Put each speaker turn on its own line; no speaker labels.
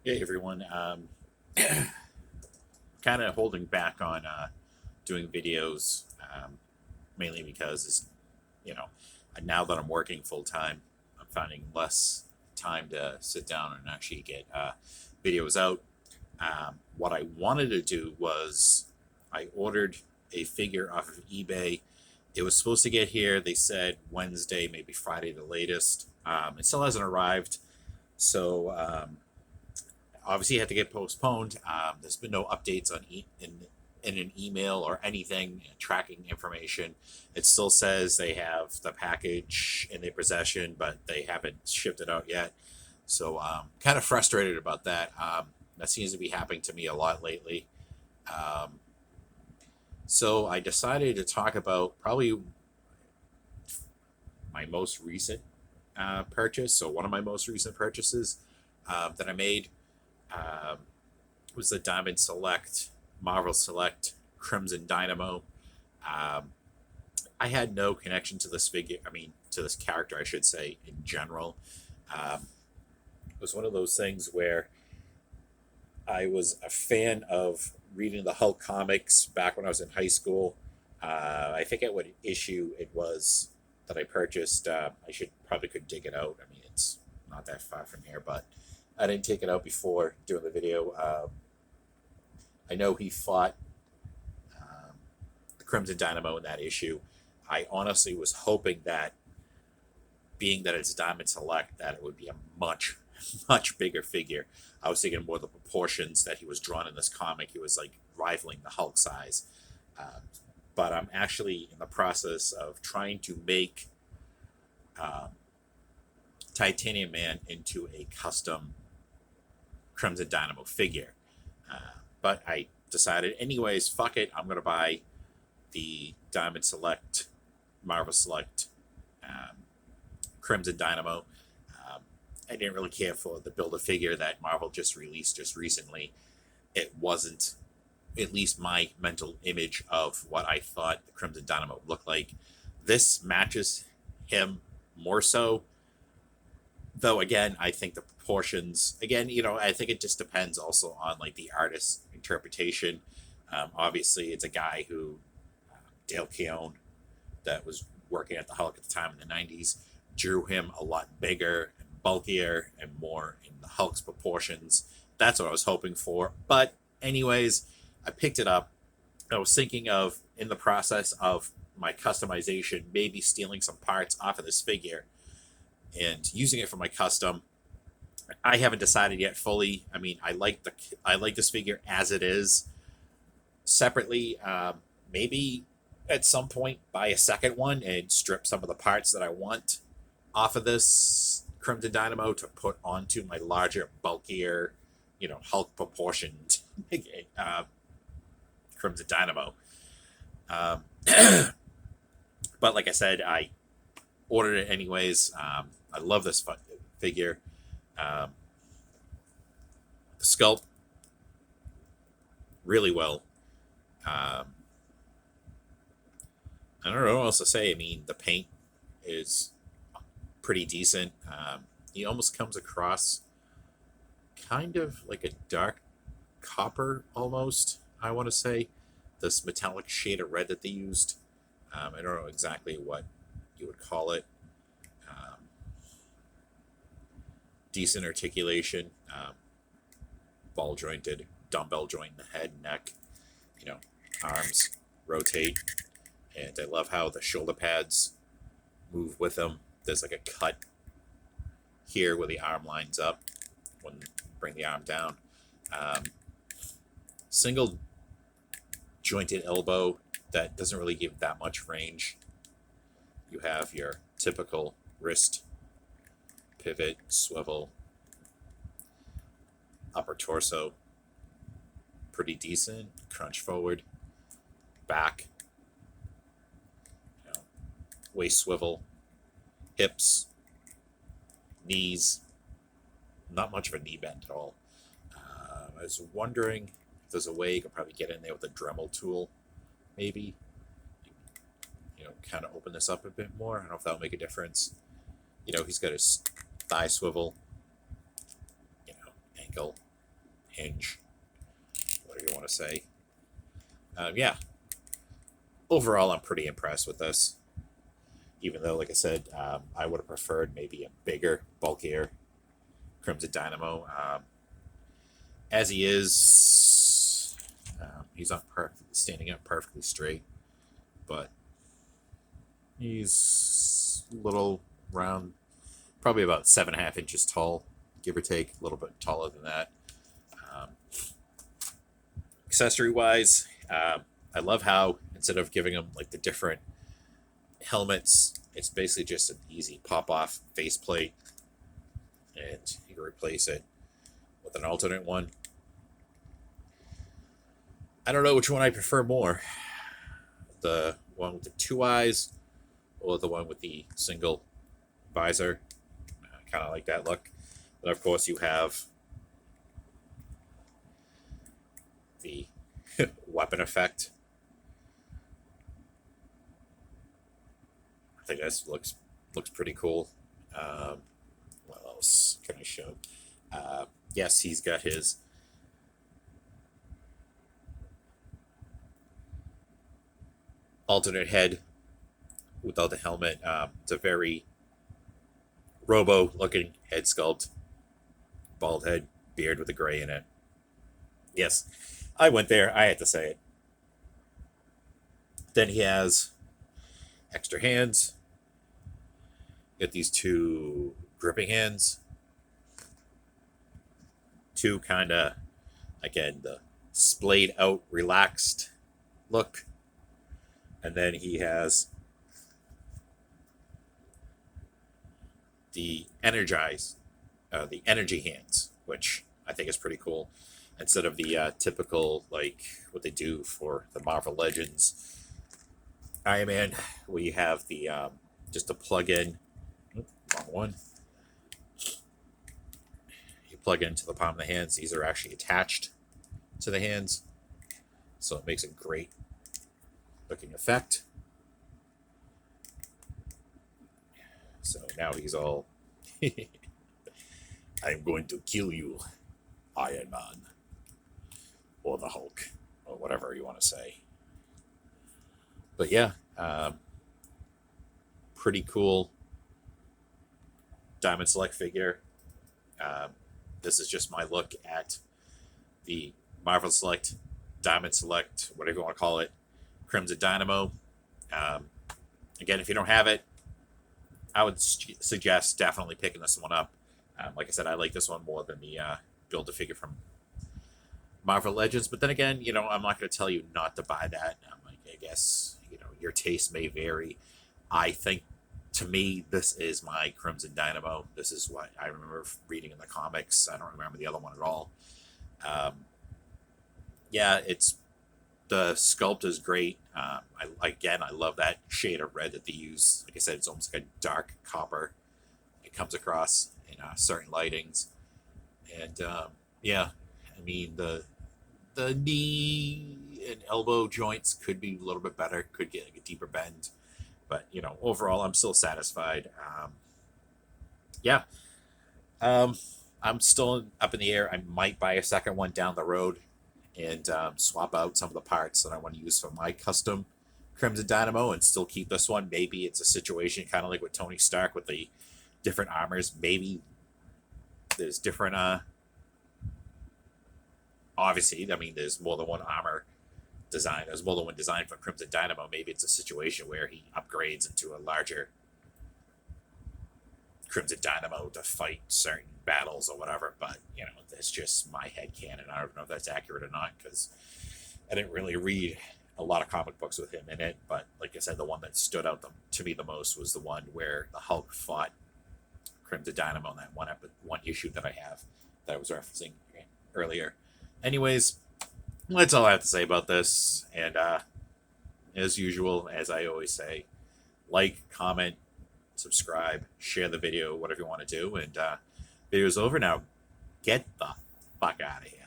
Hey everyone, kind of holding back on doing videos, mainly because now that I'm working full time, I'm finding less time to sit down and actually get videos out. What I wanted to do was I ordered a figure off of eBay. It was supposed to get here. They said Wednesday, maybe Friday, the latest. It still hasn't arrived, so obviously it had to get postponed. There's been no updates in an email or anything tracking information. It still says they have the package in their possession, but they haven't shipped it out yet. So kind of frustrated about that. That seems to be happening to me a lot lately. Um, so I decided to talk about probably my most recent purchase. So one of my most recent purchases that I made um, was the Diamond Select Marvel Select Crimson Dynamo. Um, I had no connection to this figure. I mean, to this character, I should say, in general. It was one of those things where I was a fan of reading the Hulk comics back when I was in high school. I forget what issue it was that I purchased. I should probably could dig it out. I mean, it's not that far from here, but I didn't take it out before doing the video. I know he fought the Crimson Dynamo in that issue. I honestly was hoping that, being that it's Diamond Select, that it would be a much, much bigger figure. I was thinking more the proportions that he was drawn in this comic. He was like rivaling the Hulk size. Uh, but I'm actually in the process of trying to make um, Titanium Man into a custom Crimson Dynamo figure. But I decided, anyways, fuck it. I'm going to buy the Diamond Select, Marvel Select um, Crimson Dynamo. I didn't really care for the build a figure that Marvel just released just recently. It wasn't, at least my mental image of what I thought the Crimson Dynamo would look like. This matches him more so, though. Again, I think the proportions. Again, I think it just depends also on like the artist's interpretation. Obviously, it's a guy who Dale Keown, that was working at the Hulk at the time in the '90s, drew him a lot bigger and bulkier and more in the Hulk's proportions. That's what I was hoping for. But anyways, I picked it up. I was thinking of, in the process of my customization, maybe stealing some parts off of this figure and using it for my custom. I haven't decided yet fully. I mean, I like this figure as it is. Separately, maybe at some point buy a second one and strip some of the parts that I want off of this Crimson Dynamo to put onto my larger, bulkier, Hulk proportioned Crimson Dynamo. Um, but like I said, I ordered it anyways. I love this figure. Um, the sculpt really well. Um, I don't know what else to say. I mean, the paint is pretty decent. He almost comes across kind of like a dark copper, almost. I want to say this metallic shade of red that they used. I don't know exactly what you would call it. Um, Decent articulation, ball jointed, dumbbell joint in the head, neck. You know, arms rotate, and I love how the shoulder pads move with them. There's like a cut here where the arm lines up when you bring the arm down. Um, Single jointed elbow that doesn't really give that much range. You have your typical wrist pivot, swivel, upper torso, pretty decent. Crunch forward, back, you know, waist swivel, hips, knees. Not much of a knee bend at all. I was wondering if there's a way you could probably get in there with a Dremel tool, maybe. Kind of open this up a bit more. I don't know if that'll make a difference. He's got his thigh swivel, ankle. hinge, whatever you want to say. Yeah, overall, I'm pretty impressed with this. Even though, like I said, I would have preferred maybe a bigger, bulkier Crimson Dynamo. As he is, he's not standing up perfectly straight, but he's a little round, probably about 7.5 inches tall, give or take, a little bit taller than that. Accessory wise, I love how instead of giving him like the different helmets, it's basically just an easy pop off faceplate, and you can replace it with an alternate one. I don't know which one I prefer more, the one with the two eyes or the one with the single visor. Kind of like that look. But of course, you have the weapon effect. I think this looks pretty cool. What else can I show? Yes, he's got his alternate head without the helmet. It's a very Robo-looking head sculpt, bald head, beard with a gray in it. Yes, I went there. I had to say it. Then he has extra hands. Got these two gripping hands. Two kind of, again, the splayed out, relaxed look. And then he has the the energy hands, which I think is pretty cool. Instead of the typical, like what they do for the Marvel Legends Iron Man, where you have the just a plug in. Wrong one. You plug into the palm of the hands. These are actually attached to the hands, so it makes a great looking effect. So now he's all, I'm going to kill you, Iron Man, or the Hulk, or whatever you want to say. But yeah, pretty cool Diamond Select figure. This is just my look at the Marvel Select, Diamond Select, whatever you want to call it, Crimson Dynamo. Again, if you don't have it, I would suggest definitely picking this one up. Like I said, I like this one more than the Build-A-Figure from Marvel Legends. But then again, I'm not going to tell you not to buy that. I guess, your taste may vary. I think, to me, this is my Crimson Dynamo. This is what I remember reading in the comics. I don't remember the other one at all. Yeah, the sculpt is great. I love that shade of red that they use. Like I said, it's almost like a dark copper. It comes across in certain lightings, and yeah, I mean the knee and elbow joints could be a little bit better. Could get like a deeper bend, but overall, I'm still satisfied. Yeah, I'm still up in the air. I might buy a second one down the road and swap out some of the parts that I want to use for my custom Crimson Dynamo and still keep this one. Maybe it's a situation kind of like with Tony Stark with the different armors. Maybe there's different, obviously, I mean, there's more than one armor design. There's more than one design for Crimson Dynamo. Maybe it's a situation where he upgrades into a larger Crimson Dynamo to fight certain battles or whatever, but that's just my headcanon. I don't know if that's accurate or not, because I didn't really read a lot of comic books with him in it, but like I said, the one that stood out to me the most was the one where the Hulk fought Crimson Dynamo in that one issue that I have that I was referencing earlier. Anyways, that's all I have to say about this, and as usual, as I always say, like, comment, subscribe, share the video, whatever you want to do, and video's over now. Get the fuck out of here.